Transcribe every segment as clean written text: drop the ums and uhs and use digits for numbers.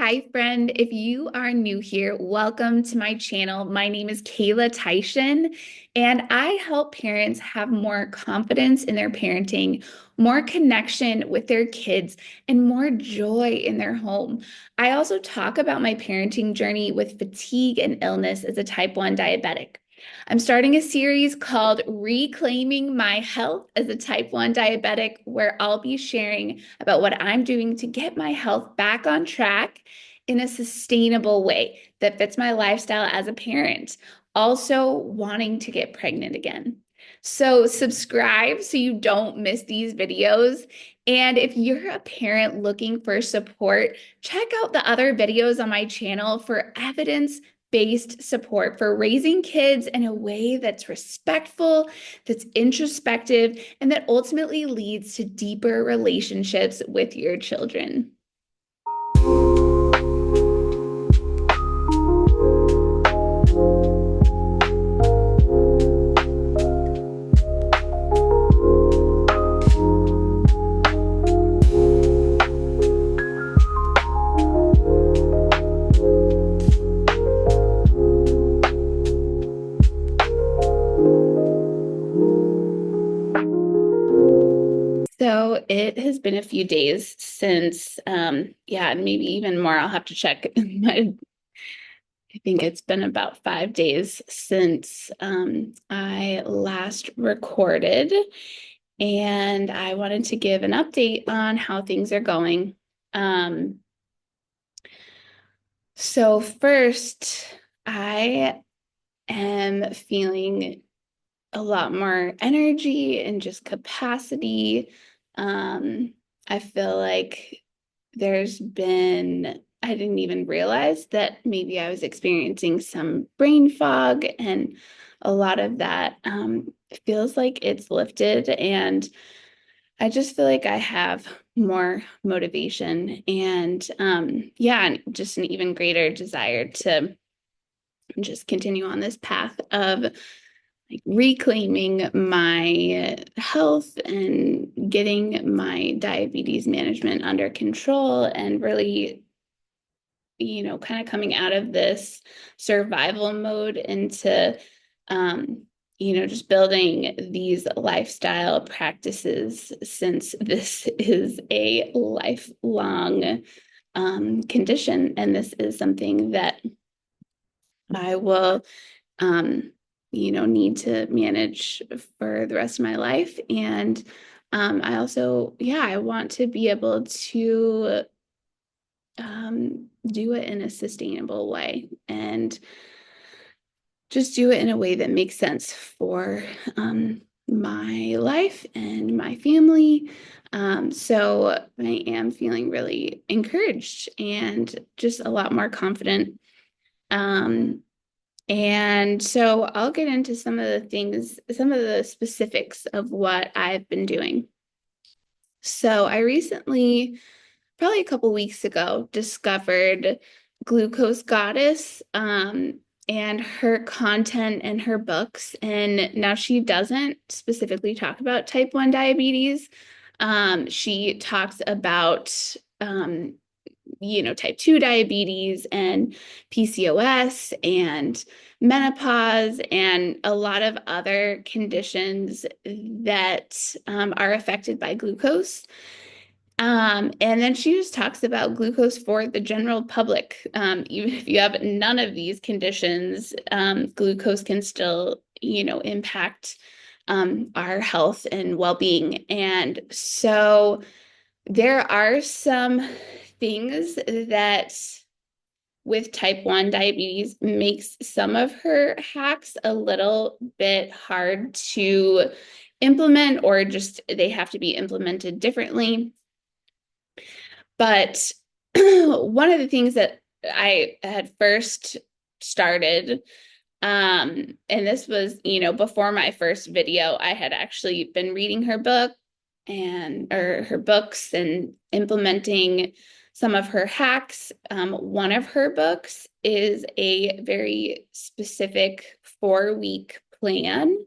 Hi, friend. If you are new here, welcome to my channel. My name is Kayla Tyshen, and I help parents have more confidence in their parenting, more connection with their kids, and more joy in their home. I also talk about my parenting journey with fatigue and illness as a type 1 diabetic. I'm starting a series called Reclaiming My Health as a Type 1 Diabetic, where I'll be sharing about what I'm doing to get my health back on track in a sustainable way that fits my lifestyle as a parent. Also, wanting to get pregnant again. So, subscribe so you don't miss these videos. And if you're a parent looking for support, check out the other videos on my channel for evidence-based support for raising kids in a way that's respectful, that's introspective, and that ultimately leads to deeper relationships with your children. So it has been a few days since, yeah, maybe even more. I'll have to check. I think it's been about 5 days since I last recorded, and I wanted to give an update on how things are going. Um, so first, I am feeling a lot more energy and just capacity. I feel like I didn't even realize that maybe I was experiencing some brain fog, and a lot of that feels like it's lifted. And I just feel like I have more motivation and, yeah, and just an even greater desire to just continue on this path of like reclaiming my health and getting my diabetes management under control and really, kind of coming out of this survival mode into, just building these lifestyle practices, since this is a lifelong condition, and this is something that I will need to manage for the rest of my life. And I also, yeah, I want to be able to do it in a sustainable way and just do it in a way that makes sense for my life and my family. So I am feeling really encouraged and just a lot more confident. And so I'll get into some of the things, some of the specifics of what I've been doing. So I recently, probably a couple weeks ago, discovered Glucose Goddess, and her content and her books. And now she doesn't specifically talk about type 1 diabetes. She talks about type 2 diabetes and PCOS and menopause and a lot of other conditions that are affected by glucose. And then she just talks about glucose for the general public. Even if you have none of these conditions, glucose can still, impact our health and well-being. And so there are some things that with type 1 diabetes makes some of her hacks a little bit hard to implement, or just they have to be implemented differently. But one of the things that I had first started, and this was, before my first video, I had actually been reading her book or her books and implementing some of her hacks. One of her books is a very specific 4-week plan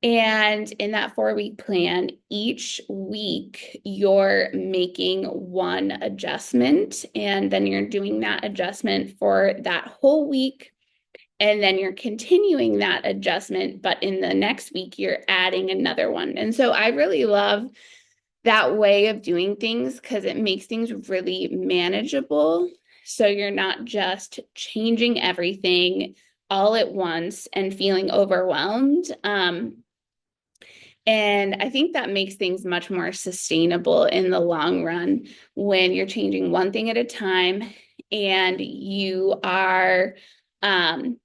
And in that 4-week plan, each week you're making one adjustment, and then you're doing that adjustment for that whole week. And then you're continuing that adjustment, but in the next week, you're adding another one. And so I really love that way of doing things because it makes things really manageable. So you're not just changing everything all at once and feeling overwhelmed. And I think that makes things much more sustainable in the long run when you're changing one thing at a time and you are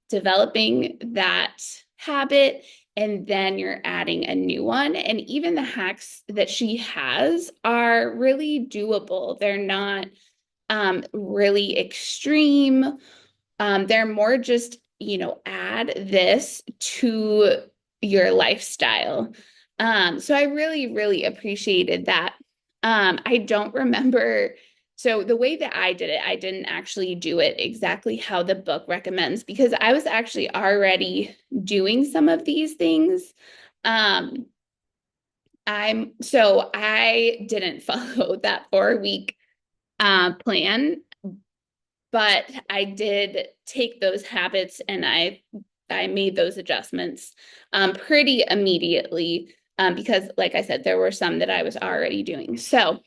developing that habit, and then you're adding a new one. And even the hacks that she has are really doable. They're not really extreme. They're more just, add this to your lifestyle. So I really, really appreciated that. I don't remember. So the way that I did it, I didn't actually do it exactly how the book recommends because I was actually already doing some of these things. Um, I didn't follow that 4-week plan, but I did take those habits and I made those adjustments pretty immediately because, like I said, there were some that I was already doing. So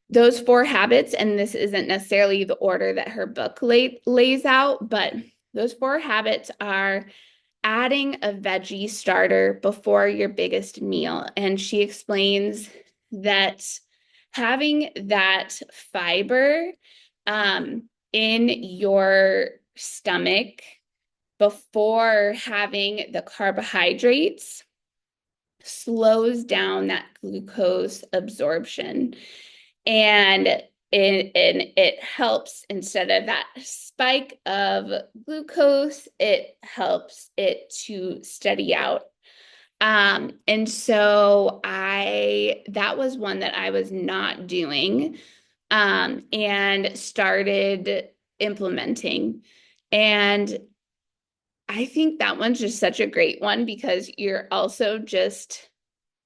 those 4 habits, and this isn't necessarily the order that her book lays out, but those 4 habits are adding a veggie starter before your biggest meal. And she explains that having that fiber in your stomach before having the carbohydrates slows down that glucose absorption. And it helps, instead of that spike of glucose, it helps it to steady out. And so that was one that I was not doing, and started implementing. And I think that one's just such a great one because you're also just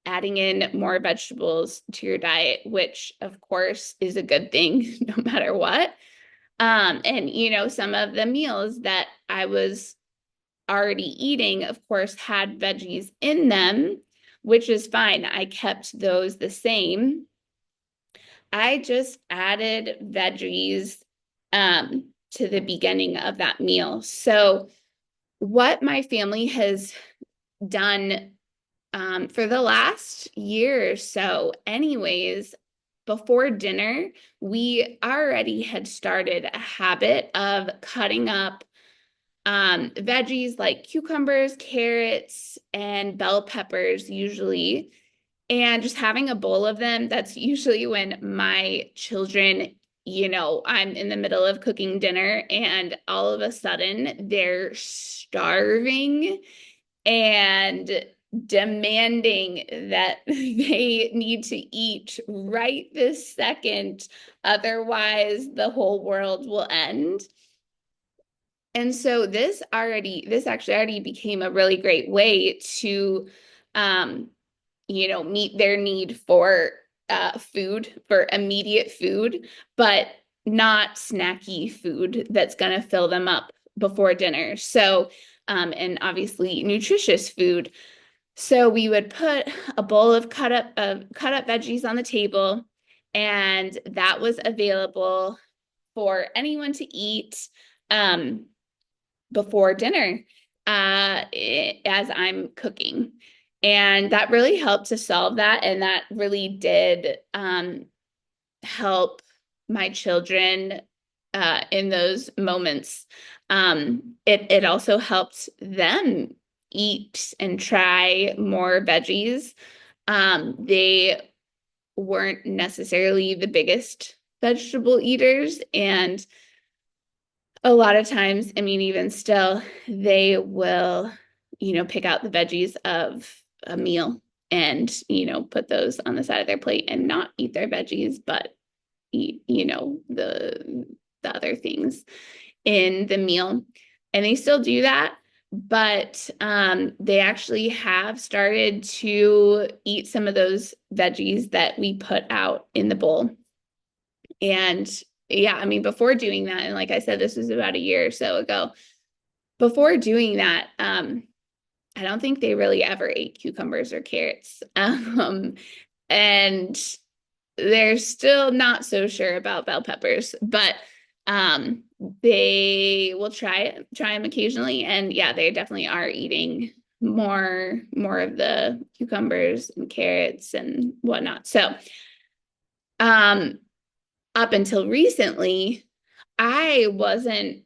adding in more vegetables to your diet, which of course is a good thing no matter what. And some of the meals that I was already eating, of course, had veggies in them, which is fine. I kept those the same. I just added veggies to the beginning of that meal. So what my family has done for the last year or so, anyways, before dinner, we already had started a habit of cutting up veggies like cucumbers, carrots, and bell peppers, usually, and just having a bowl of them. That's usually when my children, I'm in the middle of cooking dinner and all of a sudden they're starving and demanding that they need to eat right this second. Otherwise, the whole world will end. And so this actually already became a really great way to, meet their need for food, for immediate food, but not snacky food that's going to fill them up before dinner. So, and obviously nutritious food. So we would put a bowl of cut up veggies on the table, and that was available for anyone to eat before dinner as I'm cooking. And that really helped to solve that. And that really did help my children in those moments. It also helped them eat and try more veggies. They weren't necessarily the biggest vegetable eaters, and a lot of times, I mean, even still, they will, pick out the veggies of a meal and, put those on the side of their plate and not eat their veggies, but eat, the other things in the meal. And they still do that, but they actually have started to eat some of those veggies that we put out in the bowl. And yeah, I mean, before doing that, and like I said, this was about a year or so ago, before doing that, I don't think they really ever ate cucumbers or carrots. And they're still not so sure about bell peppers, but they will try them occasionally. And yeah, they definitely are eating more of the cucumbers and carrots and whatnot. So up until recently, I wasn't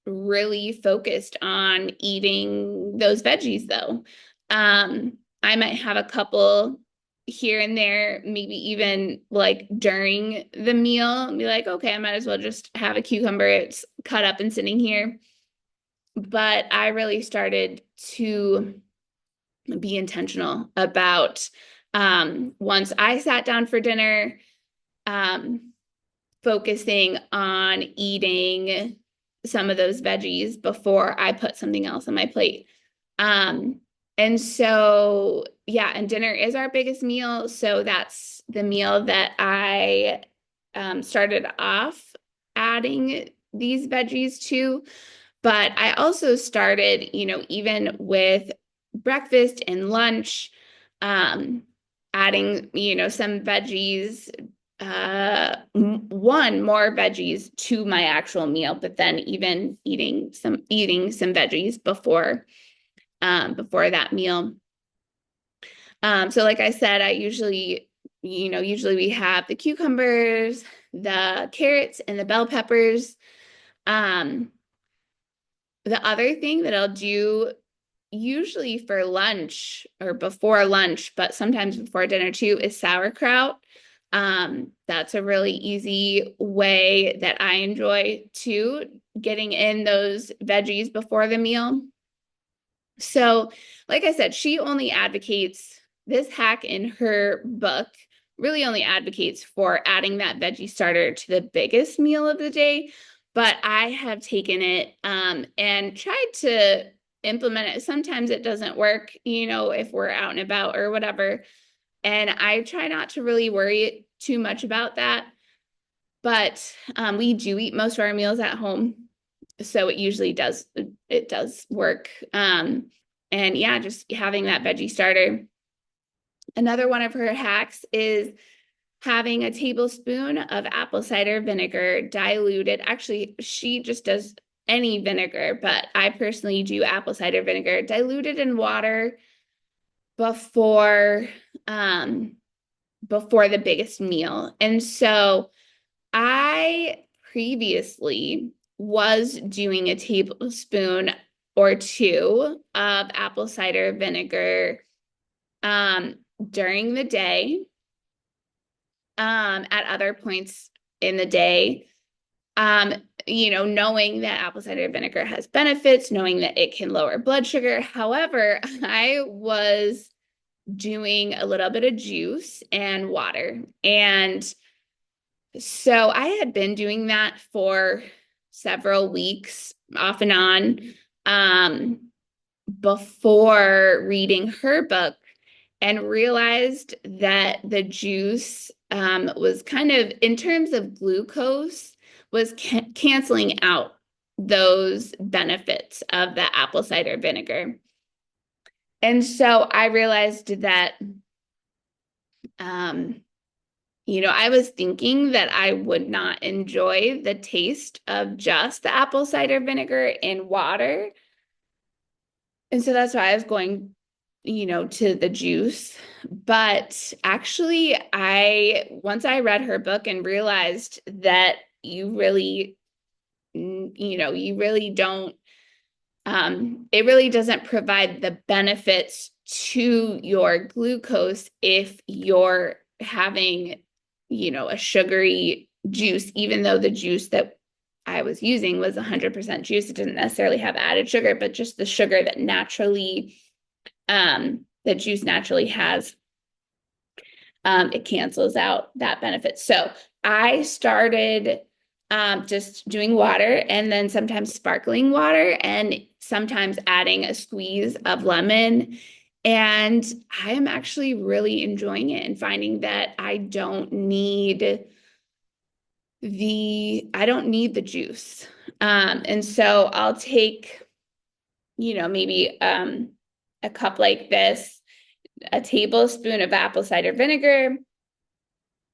really focused on eating those veggies though. I might have a couple here and there, maybe even like during the meal, and be like, okay, I might as well just have a cucumber. It's cut up and sitting here. But I really started to be intentional about once I sat down for dinner, focusing on eating some of those veggies before I put something else on my plate. And so, yeah, and dinner is our biggest meal. So that's the meal that I started off adding these veggies to. But I also started, even with breakfast and lunch, adding, some veggies, one more veggies to my actual meal, but then even eating some veggies before that meal. So like I said, I usually we have the cucumbers, the carrots, and the bell peppers. The other thing that I'll do usually for lunch or before lunch, but sometimes before dinner too, is sauerkraut. That's a really easy way that I enjoy too, getting in those veggies before the meal. So, like I said, she only advocates this hack in her book, really only advocates for adding that veggie starter to the biggest meal of the day. But I have taken it and tried to implement it. Sometimes it doesn't work, if we're out and about or whatever. And I try not to really worry too much about that. But we do eat most of our meals at home. So it usually does work. And yeah, just having that veggie starter. Another one of her hacks is having a tablespoon of apple cider vinegar diluted. Actually, she just does any vinegar, but I personally do apple cider vinegar diluted in water before the biggest meal. And so I previously was doing a tablespoon or two of apple cider vinegar during the day, at other points in the day, knowing that apple cider vinegar has benefits, knowing that it can lower blood sugar. However, I was doing a little bit of juice and water. And so I had been doing that for several weeks off and on, before reading her book, and realized that the juice was kind of, in terms of glucose, was canceling out those benefits of the apple cider vinegar. And so I realized that, I was thinking that I would not enjoy the taste of just the apple cider vinegar in water. And so that's why I was going, to the juice. But actually, once I read her book and realized that you really don't, it really doesn't provide the benefits to your glucose if you're having, a sugary juice, even though the juice that I was using was 100% juice. It didn't necessarily have added sugar, but just the sugar that the juice naturally has, it cancels out that benefit. So I started just doing water and then sometimes sparkling water and sometimes adding a squeeze of lemon. And I am actually really enjoying it and finding that I don't need the juice. And so I'll take, maybe a cup like this, a tablespoon of apple cider vinegar,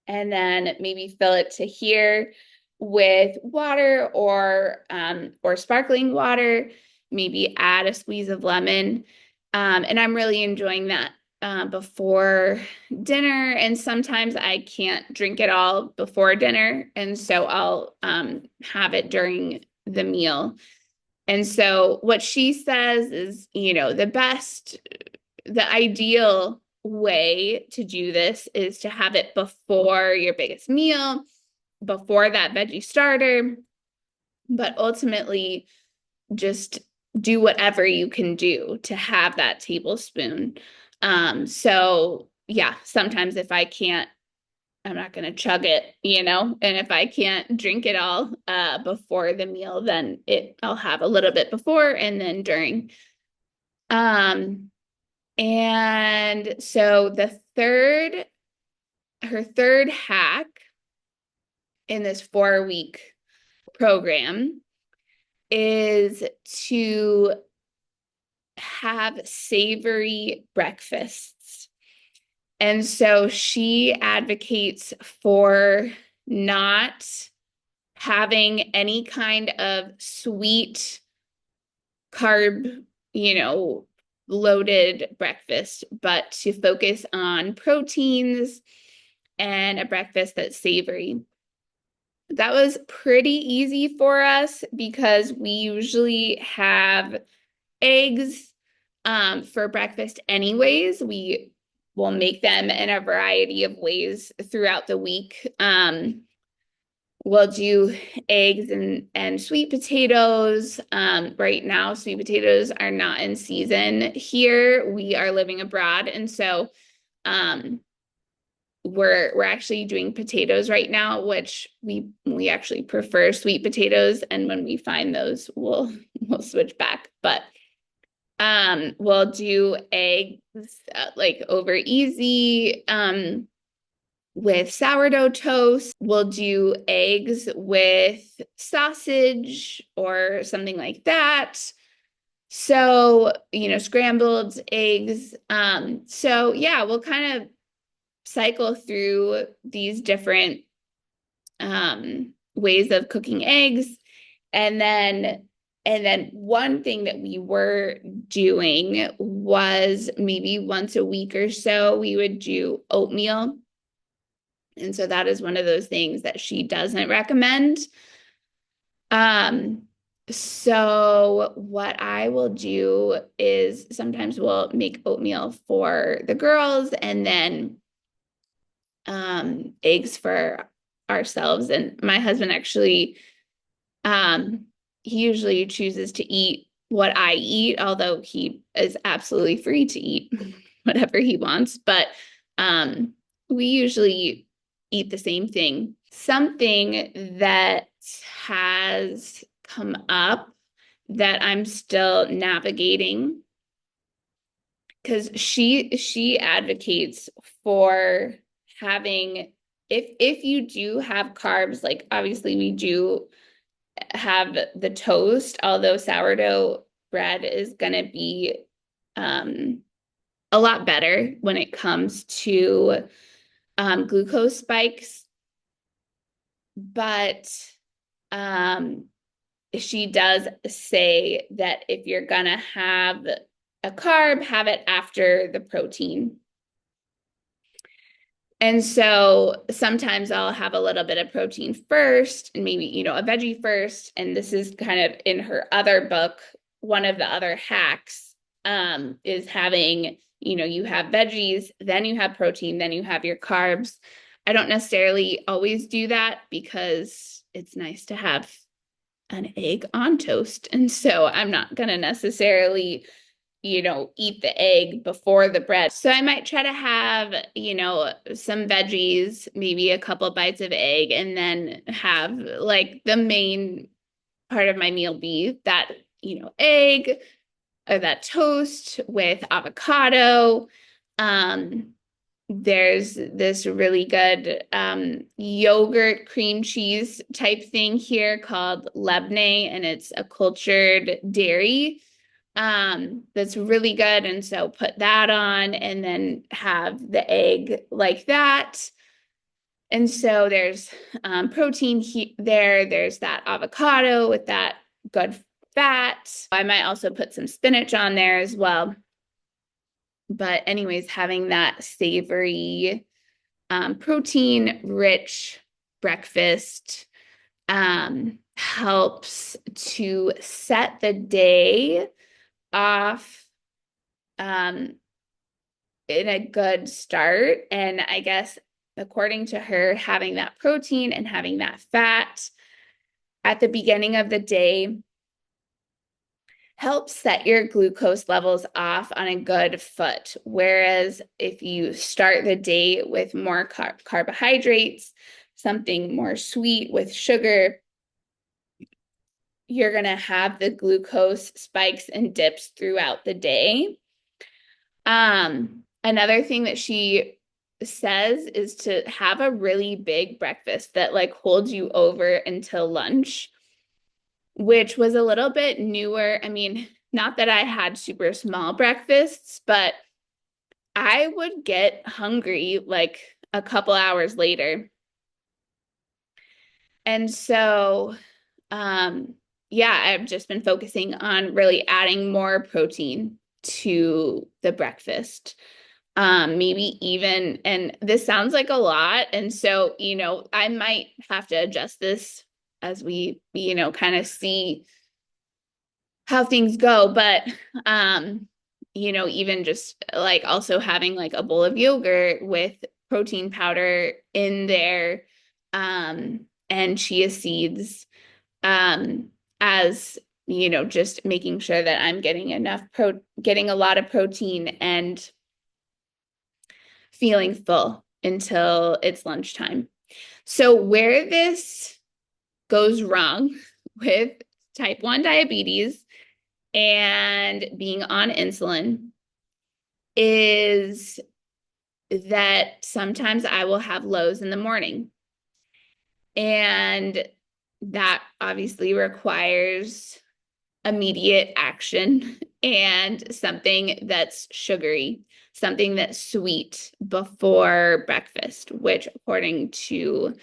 and then maybe fill it to here with water or sparkling water, maybe add a squeeze of lemon. And I'm really enjoying that before dinner. And sometimes I can't drink it all before dinner. And so I'll have it during the meal. And so what she says is, the ideal way to do this is to have it before your biggest meal, before that veggie starter, but ultimately just do whatever you can do to have that tablespoon. So yeah, sometimes if I can't, I'm not going to chug it, and if I can't drink it all before the meal, then I'll have a little bit before and then during. And so her third hack in this 4-week program is to have savory breakfasts. And so she advocates for not having any kind of sweet carb, loaded breakfast, but to focus on proteins and a breakfast that's savory. That was pretty easy for us because we usually have eggs for breakfast anyways. We will make them in a variety of ways throughout the week. We'll do eggs and sweet potatoes. Right now, sweet potatoes are not in season here. We are living abroad, and so we're actually doing potatoes right now, which we actually prefer sweet potatoes. And when we find those, we'll switch back. But we'll do eggs like over easy. With sourdough toast. We'll do eggs with sausage or something like that. So, scrambled eggs. So yeah, we'll kind of cycle through these different ways of cooking eggs. And then one thing that we were doing was maybe once a week or so, we would do oatmeal. And so that is one of those things that she doesn't recommend. So what I will do is sometimes we'll make oatmeal for the girls and then eggs for ourselves. And my husband actually, he usually chooses to eat what I eat, although he is absolutely free to eat whatever he wants. But we usually eat the same thing. Something that has come up that I'm still navigating, because she advocates for having, if you do have carbs, like obviously we do have the toast, although sourdough bread is going to be a lot better when it comes to glucose spikes. But she does say that if you're going to have a carb, have it after the protein. And so sometimes I'll have a little bit of protein first and maybe, a veggie first. And this is kind of in her other book. One of the other hacks is having, you have veggies, then you have protein, then you have your carbs. I don't necessarily always do that because it's nice to have an egg on toast. And so I'm not going to necessarily eat the egg before the bread. So I might try to have, some veggies, maybe a couple bites of egg, and then have like the main part of my meal be that, egg or that toast with avocado. There's this really good yogurt cream cheese type thing here called Lebne, and it's a cultured dairy that's really good. And so put that on and then have the egg like that. And so there's protein there. There's that avocado with that good fat. I might also put some spinach on there as well. But anyways, having that savory, protein-rich breakfast helps to set the day off in a good start. And I guess according to her, having that protein and having that fat at the beginning of the day helps set your glucose levels off on a good foot. Whereas if you start the day with more carbohydrates, something more sweet with sugar, you're going to have the glucose spikes and dips throughout the day. Another thing that she says is to have a really big breakfast that like holds you over until lunch, which was a little bit newer. I mean, not that I had super small breakfasts, but I would get hungry like a couple hours later. And so, yeah, I've just been focusing on really adding more protein to the breakfast. Maybe even, and this sounds like a lot. And so, I might have to adjust this as we, kind of see how things go. But, even just like also having like a bowl of yogurt with protein powder in there, and chia seeds, as just making sure that I'm getting getting a lot of protein and feeling full until it's lunchtime. So where this goes wrong with type 1 diabetes and being on insulin is that sometimes I will have lows in the morning. And that obviously requires immediate action and something that's sugary, something that's sweet before breakfast, which according to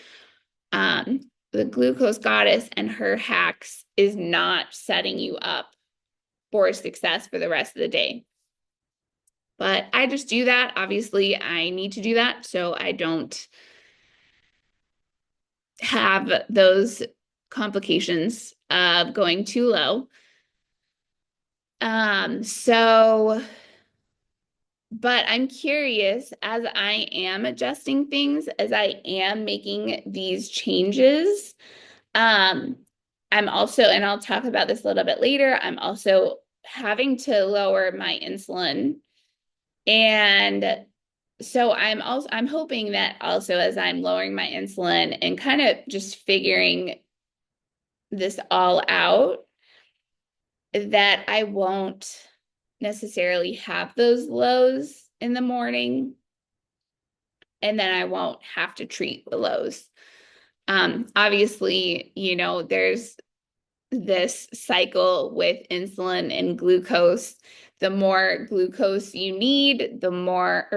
the glucose goddess and her hacks is not setting you up for success for the rest of the day. But I just do that. Obviously, I need to do that so I don't have those complications of going too low. But I'm curious, as I am adjusting things, as I am making these changes, I'm also, and I'll talk about this a little bit later, I'm also having to lower my insulin. And so I'm hoping that also as I'm lowering my insulin and kind of just figuring this all out, that I won't necessarily have those lows in the morning, and then I won't have to treat the lows. Obviously, there's this cycle with insulin and glucose. The more glucose you need, the more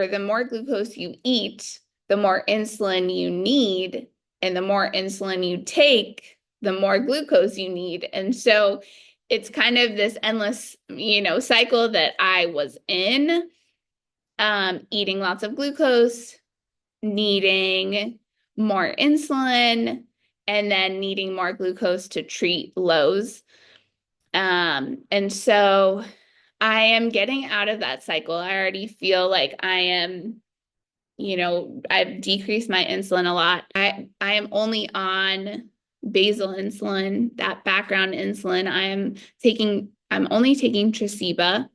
glucose you eat, the more insulin you need, and the more insulin you take, the more glucose you need. And so it's kind of this endless, cycle that I was in, eating lots of glucose, needing more insulin, and then needing more glucose to treat lows. And so I am getting out of that cycle. I already feel like I am, I've decreased my insulin a lot. I am only on basal insulin, that background insulin. I'm only taking Tresiba.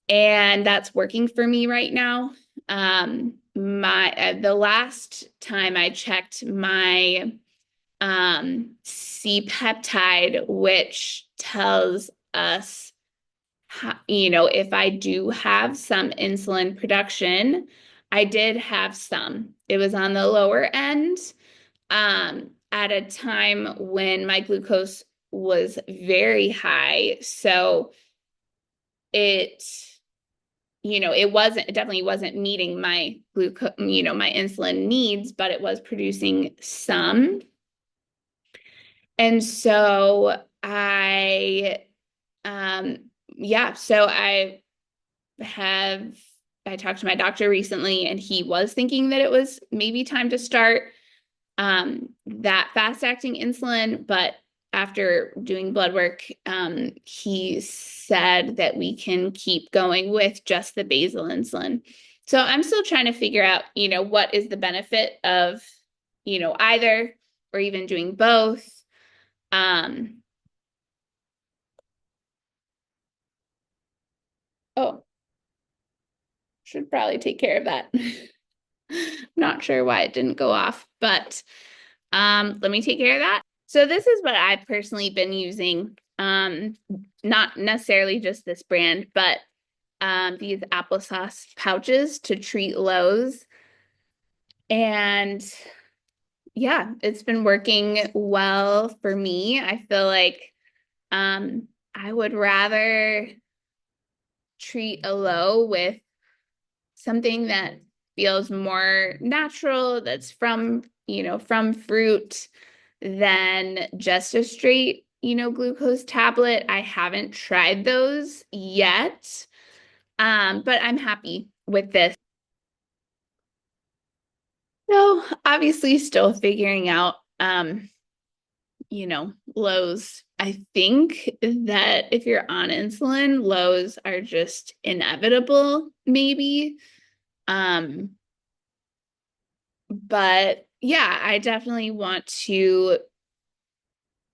and that's working for me right now. The last time I checked my C-peptide, which tells us if I do have some insulin production, I did have some. It was on the lower end at a time when my glucose was very high. So it, it definitely wasn't meeting my glucose, my insulin needs, but it was producing some. And so so I talked to my doctor recently, and he was thinking that it was maybe time to start that fast-acting insulin, but after doing blood work, he said that we can keep going with just the basal insulin. So I'm still trying to figure out, what is the benefit of, either, or even doing both. Oh, should probably take care of that. Not sure why it didn't go off, but let me take care of that. So this is what I've personally been using. Not necessarily just this brand, but these applesauce pouches to treat lows. And yeah, it's been working well for me. I feel like I would rather treat a low with something that feels more natural, that's from fruit, than just a straight, glucose tablet. I haven't tried those yet, but I'm happy with this. So obviously still figuring out, lows. I think that if you're on insulin, lows are just inevitable, maybe. But yeah, I definitely want to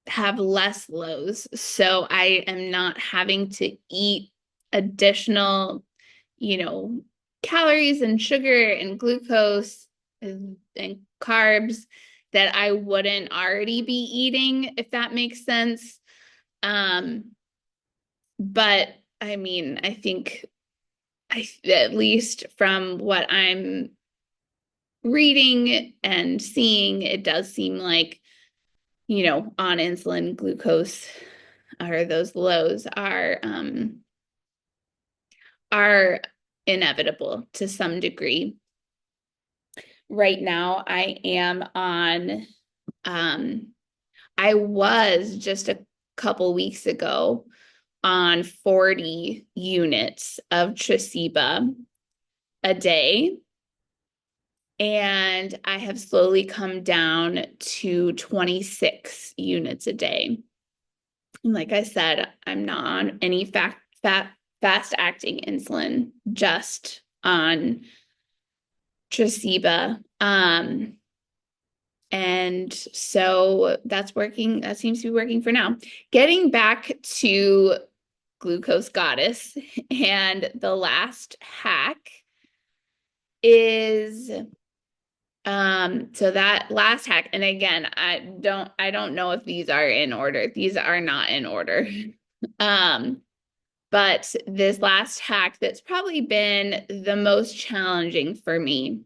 have less lows. So I am not having to eat additional, calories and sugar and glucose and carbs that I wouldn't already be eating, if that makes sense. But I mean, I think at least from what I'm reading and seeing, it does seem like, on insulin, glucose, or those lows are inevitable to some degree. Right now, I am on, I was just a couple weeks ago on 40 units of Tresiba a day. And I have slowly come down to 26 units a day. And like I said, I'm not on any fast-acting insulin, just on Tresiba. And so that's working. That seems to be working for now. Getting back to Glucose Goddess, and the last hack is so that last hack, and again, I don't know if these are in order. These are not in order. But this last hack that's probably been the most challenging for me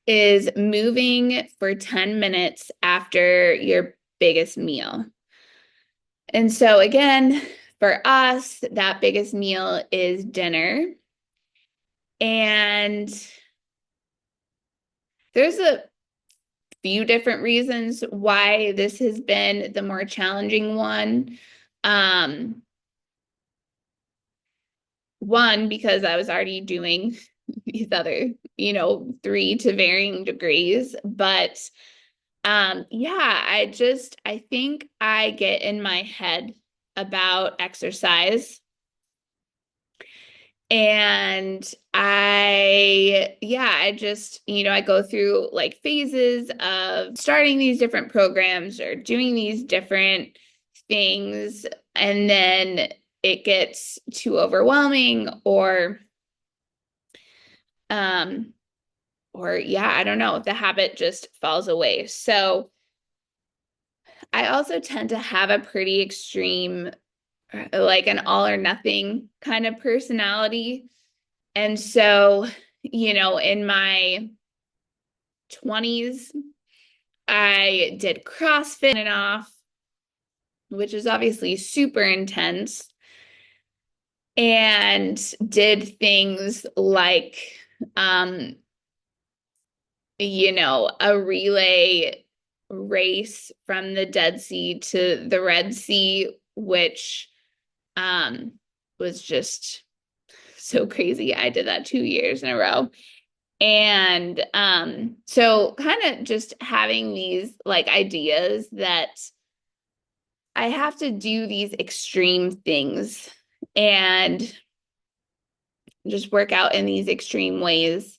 is moving for 10 minutes after your biggest meal. And so again, for us, that biggest meal is dinner. And there's a few different reasons why this has been the more challenging one. One, because I was already doing these other, 3 to varying degrees. But I think I get in my head about exercise. And I go through like phases of starting these different programs or doing these different things. And then it gets too overwhelming um, or yeah, I don't know, the habit just falls away. So I also tend to have a pretty extreme, like an all or nothing kind of personality. And so, in my 20s, I did CrossFit and off, which is obviously super intense, and did things like, um, a relay race from the Dead Sea to the Red Sea, which um, was just so crazy. I did that 2 years in a row. And so kind of just having these like ideas that I have to do these extreme things and just work out in these extreme ways.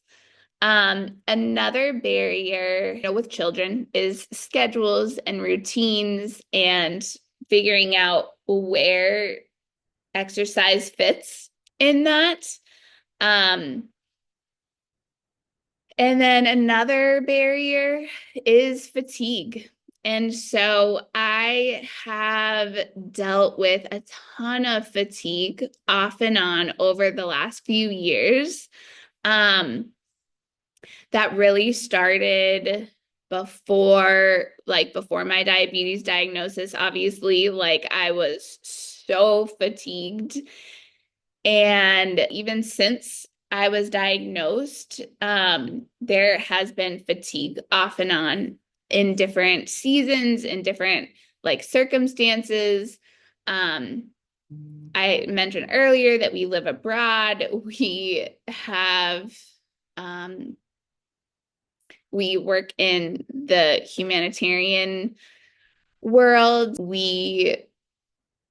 Another barrier, with children is schedules and routines and figuring out where exercise fits in that. Um, and then another barrier is fatigue. And so I have dealt with a ton of fatigue off and on over the last few years. That really started before my diabetes diagnosis. Obviously, like I was so fatigued. And even since I was diagnosed, there has been fatigue off and on in different seasons, in different like circumstances. I mentioned earlier that we live abroad. We work in the humanitarian world. We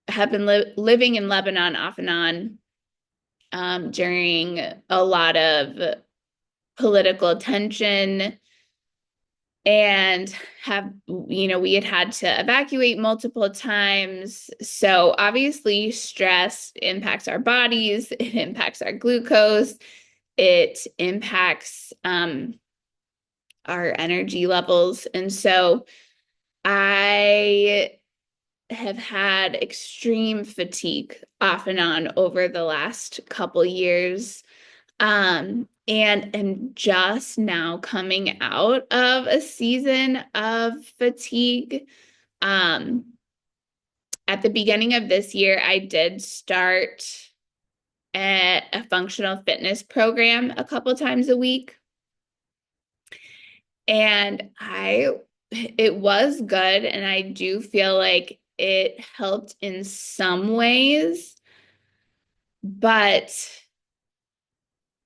have been living in Lebanon off and on during a lot of political tension, and we had to evacuate multiple times. So obviously stress impacts our bodies, it impacts our glucose, it impacts our energy levels. And so I have had extreme fatigue off and on over the last couple years. And am just now coming out of a season of fatigue. At the beginning of this year, I did start a functional fitness program a couple times a week. And it was good. And I do feel like it helped in some ways, but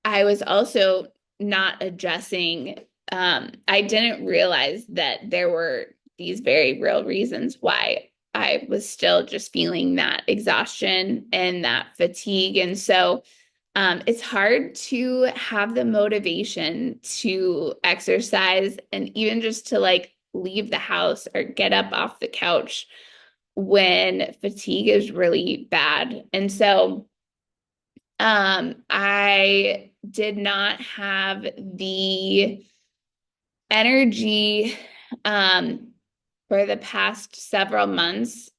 I was also not addressing, I didn't realize that there were these very real reasons why I was still just feeling that exhaustion and that fatigue. And so it's hard to have the motivation to exercise and even just to like leave the house or get up off the couch when fatigue is really bad. And so I did not have the energy for the past several months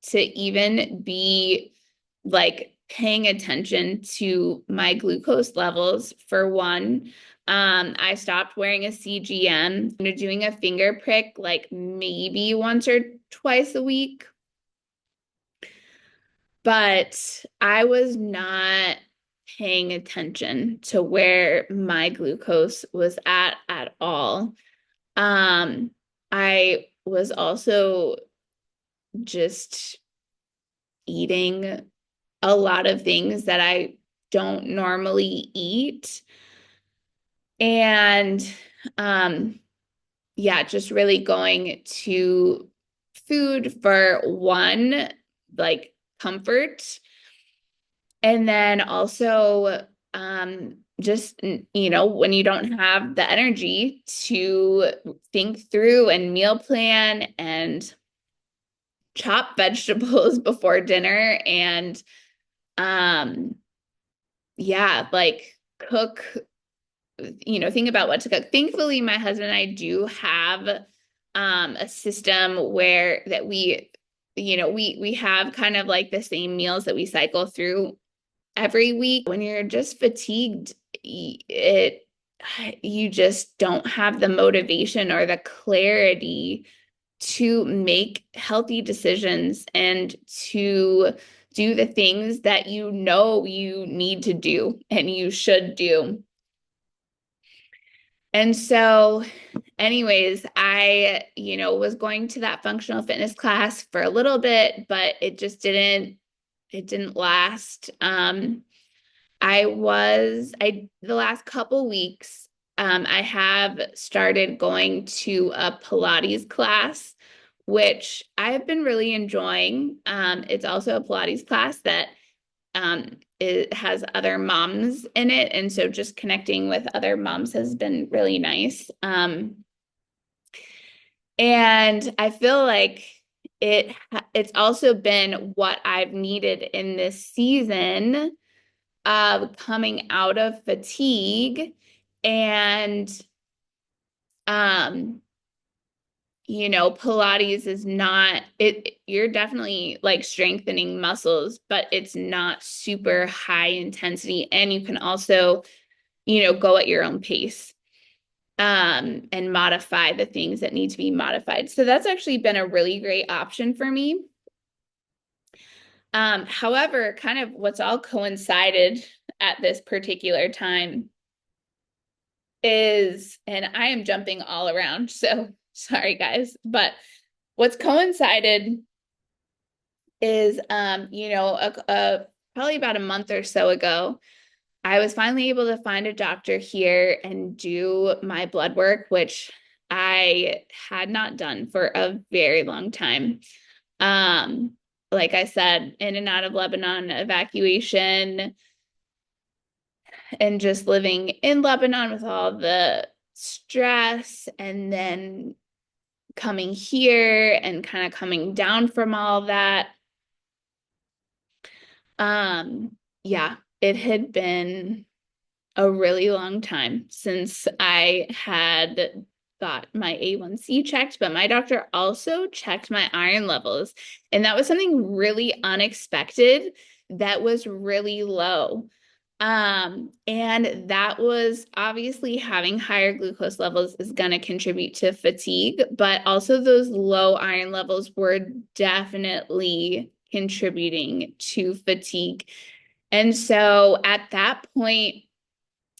to even be like paying attention to my glucose levels. For one, I stopped wearing a CGM, doing a finger prick like maybe once or twice a week. But I was not paying attention to where my glucose was at all. I was also just eating a lot of things that I don't normally eat. And yeah, just really going to food for one, like comfort. And then also just, when you don't have the energy to think through and meal plan and chop vegetables before dinner and yeah, like cook, think about what to cook. Thankfully, my husband and I do have a system where that we have kind of like the same meals that we cycle through every week. When you're just fatigued, it you just don't have the motivation or the clarity to make healthy decisions and to do the things that you know you need to do and you should do. And so, anyways, was going to that functional fitness class for a little bit, but it didn't last. The last couple weeks, I have started going to a Pilates class, which I've been really enjoying. It's also a Pilates class that it has other moms in it. And so just connecting with other moms has been really nice. And I feel like it's also been what I've needed in this season of coming out of fatigue and um Pilates is not you're definitely like strengthening muscles, but it's not super high intensity. And you can also, go at your own pace, and modify the things that need to be modified. So that's actually been a really great option for me. However, kind of what's all coincided at this particular time and I am jumping all around, so sorry guys, but what's coincided is, probably about a month or so ago, I was finally able to find a doctor here and do my blood work, which I had not done for a very long time. Um, like I said, in and out of Lebanon, evacuation, and just living in Lebanon with all the stress, and then coming here and kind of coming down from all that. Yeah, it had been a really long time since I had got my A1C checked, but my doctor also checked my iron levels. And that was something really unexpected that was really low. And that was obviously having higher glucose levels is going to contribute to fatigue, but also those low iron levels were definitely contributing to fatigue. And so at that point,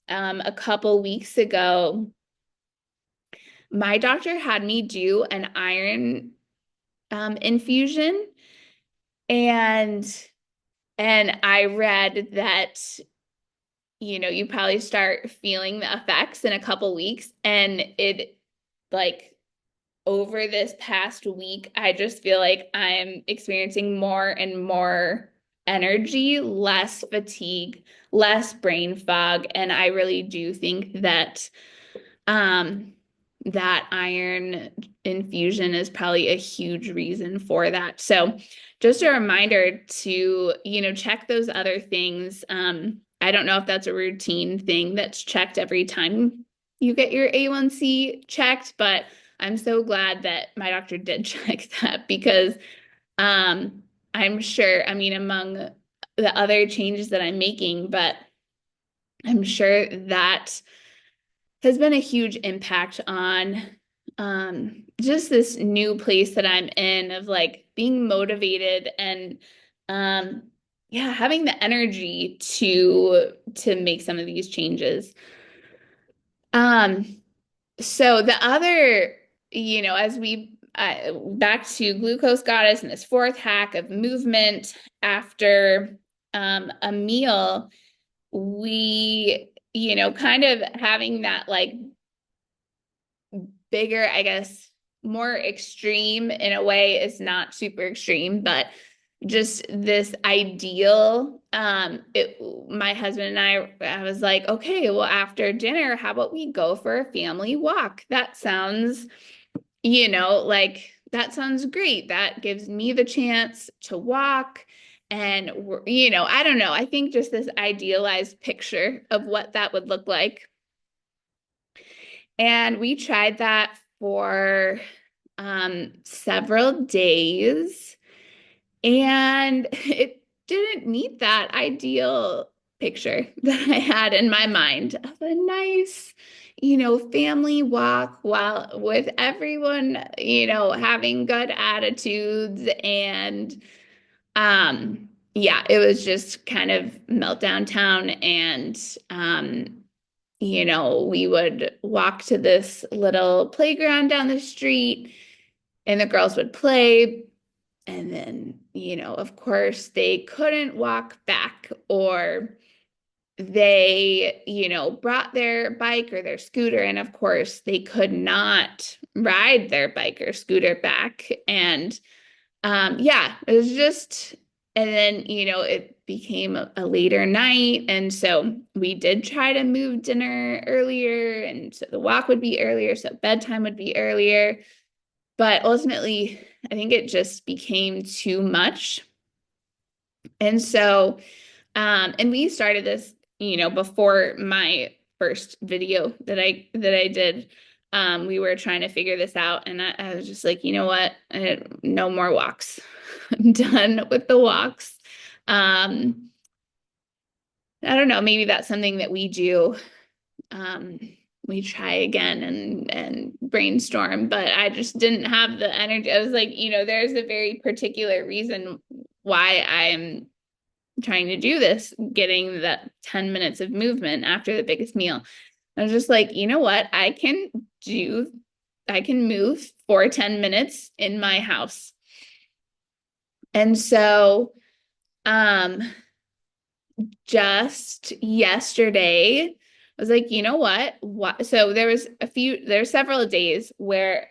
a couple weeks ago, my doctor had me do an iron infusion, and I read that you probably start feeling the effects in a couple weeks, and it like over this past week, I just feel like I'm experiencing more and more energy, less fatigue, less brain fog, and I really do think that um, that iron infusion is probably a huge reason for that. So just a reminder to, check those other things. I don't know if that's a routine thing that's checked every time you get your A1C checked, but I'm so glad that my doctor did check that because I'm sure, I mean, among the other changes that I'm making, but I'm sure that has been a huge impact on just this new place that I'm in of like being motivated and yeah, having the energy to make some of these changes. Um, so the other, as we back to glucose goddess and this fourth hack of movement after a meal, we, kind of having that like bigger, I guess, more extreme in a way is not super extreme, but just this ideal. My husband and I was like, okay, well, after dinner, how about we go for a family walk? That sounds, like that sounds great. That gives me the chance to walk And, you know, I don't know. I think just this idealized picture of what that would look like. And we tried that for several days, and it didn't meet that ideal picture that I had in my mind of a nice, you know, family walk while with everyone, you know, having good attitudes. And yeah, it was just kind of meltdown town. And you know, we would walk to this little playground down the street and the girls would play. And then, you know, of course, they couldn't walk back, or they, you know, brought their bike or their scooter. And of course, they could not ride their bike or scooter back. And yeah, it was just, and then, you know, it became a later night. And so we did try to move dinner earlier. And so the walk would be earlier. So bedtime would be earlier. But ultimately, I think it just became too much. And so, and we started this, you know, before my first video that I did. We were trying to figure this out, and I was just like, you know what? No more walks. I'm done with the walks. Um, I don't know, maybe that's something that we do. Um, we try again and brainstorm, but I just didn't have the energy. I was like, you know, there's a very particular reason why I'm trying to do this, getting that 10 minutes of movement after the biggest meal. I was just like, you know what? I can move for 10 minutes in my house. And so, just yesterday, I was like, you know what? So there were several days where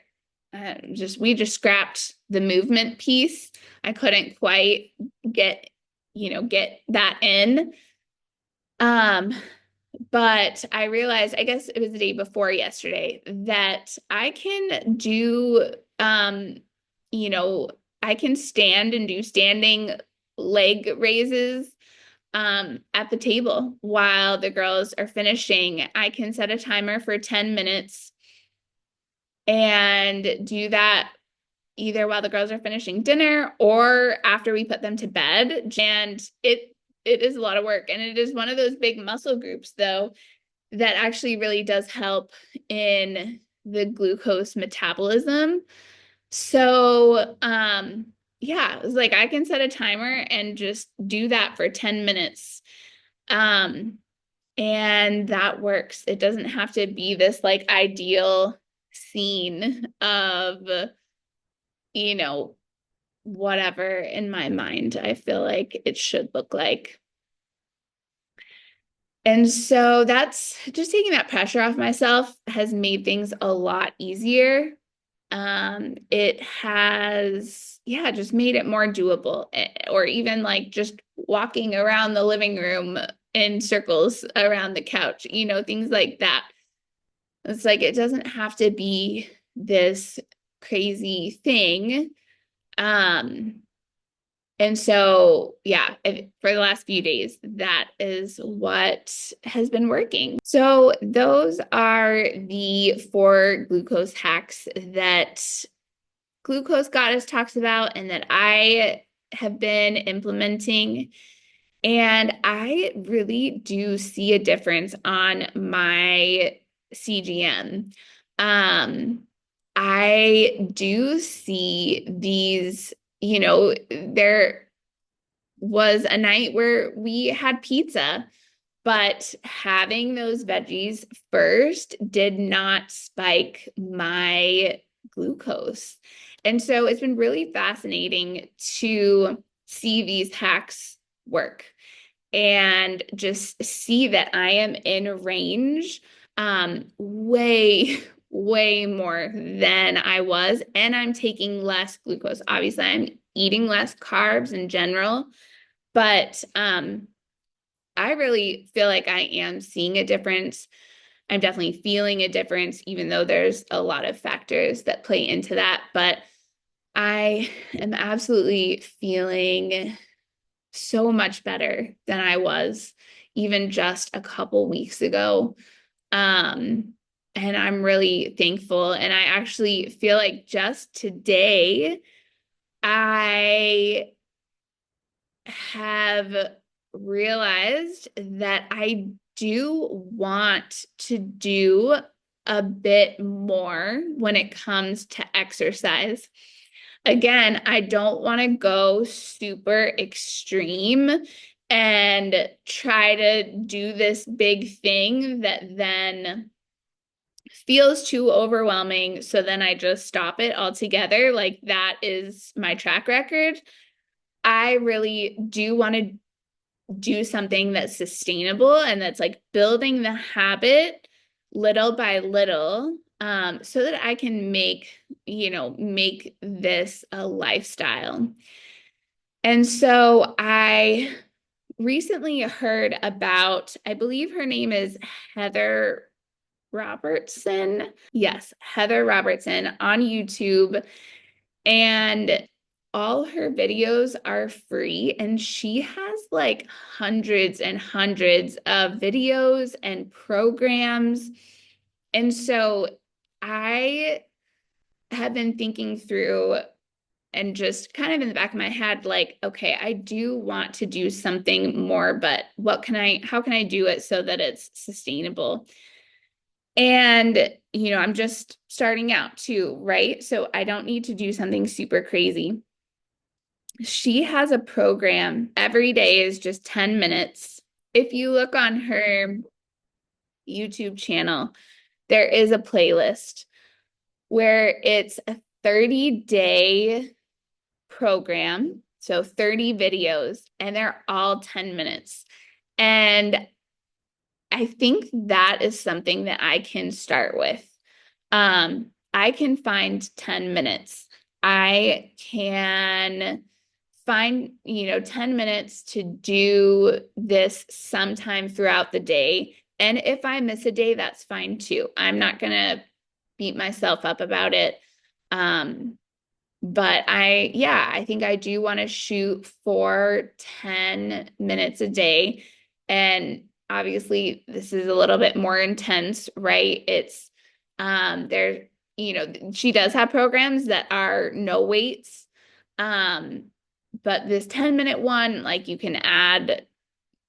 we just scrapped the movement piece. I couldn't quite get, you know, get that in. Um, but I realized, I guess it was the day before yesterday, that I can do, you know, I can stand and do standing leg raises at the table while the girls are finishing. I can set a timer for 10 minutes and do that either while the girls are finishing dinner or after we put them to bed. And it is a lot of work. And it is one of those big muscle groups, though, that actually really does help in the glucose metabolism. So, yeah, it's like I can set a timer and just do that for 10 minutes. And that works. It doesn't have to be this like ideal scene of, you know, whatever in my mind I feel like it should look like. And so that's just taking that pressure off myself has made things a lot easier. It has, yeah, just made it more doable, or even like just walking around the living room in circles around the couch, you know, things like that. It's like it doesn't have to be this crazy thing. And so, yeah, for the last few days, that is what has been working. So those are the 4 glucose hacks that Glucose Goddess talks about and that I have been implementing. And I really do see a difference on my CGM. I do see these, you know, there was a night where we had pizza, but having those veggies first did not spike my glucose. And so it's been really fascinating to see these hacks work and just see that I am in range way, way more than I was. And I'm taking less glucose. Obviously, I'm eating less carbs in general, but I really feel like I am seeing a difference. I'm definitely feeling a difference, even though there's a lot of factors that play into that. But I am absolutely feeling so much better than I was even just a couple weeks ago. And I'm really thankful. And I actually feel like just today, I have realized that I do want to do a bit more when it comes to exercise. Again, I don't want to go super extreme and try to do this big thing that then feels too overwhelming. So then I just stop it altogether. Like that is my track record. I really do want to do something that's sustainable and that's like building the habit little by little, so that I can make this a lifestyle. And so I recently heard about, I believe her name is Heather Robertson. Yes, Heather Robertson on YouTube. And all her videos are free. And she has like hundreds and hundreds of videos and programs. And so I have been thinking through and just kind of in the back of my head, like, okay, I do want to do something more, but how can I do it so that it's sustainable? And, I'm just starting out too, right? So I don't need to do something super crazy. She has a program every day is just 10 minutes. If you look on her YouTube channel, there is a playlist where it's a 30-day program. So 30 videos, and they're all 10 minutes. And I think that is something that I can start with. I can find 10 minutes. I can find, 10 minutes to do this sometime throughout the day. And if I miss a day, that's fine too. I'm not going to beat myself up about it. But I think I do want to shoot for 10 minutes a day. And obviously this is a little bit more intense, right? It's there, she does have programs that are no weights. But this 10-minute one, like you can add,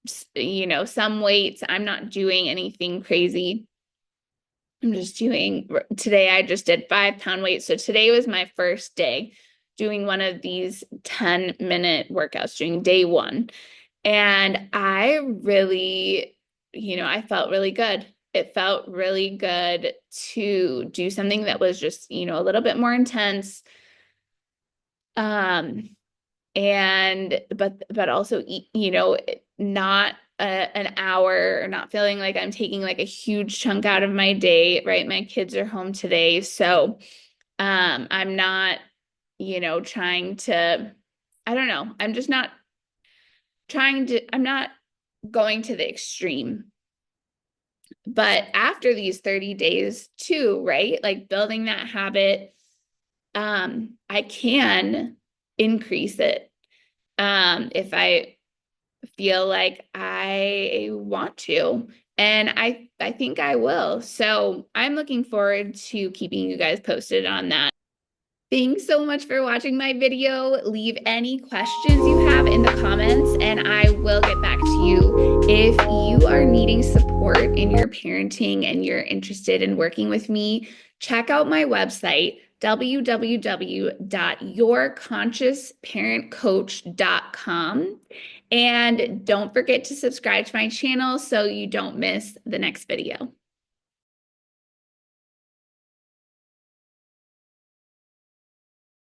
some weights. I'm not doing anything crazy. I'm just doing, today I just did 5-pound weights. So today was my first day doing one of these 10-minute workouts, doing day one. And I really, I felt really good. It felt really good to do something that was just, a little bit more intense. But also, not an hour, or not feeling like I'm taking like a huge chunk out of my day, right? My kids are home today. So, I'm not, trying to, I don't know. I'm not going to the extreme. But after these 30 days too, right? Like building that habit, I can increase it, if I feel like I want to. And I think I will. So I'm looking forward to keeping you guys posted on that. Thanks so much for watching my video. Leave any questions you have in the comments and I will get back to you. If you are needing support in your parenting and you're interested in working with me, check out my website, www.yourconsciousparentcoach.com. And don't forget to subscribe to my channel so you don't miss the next video.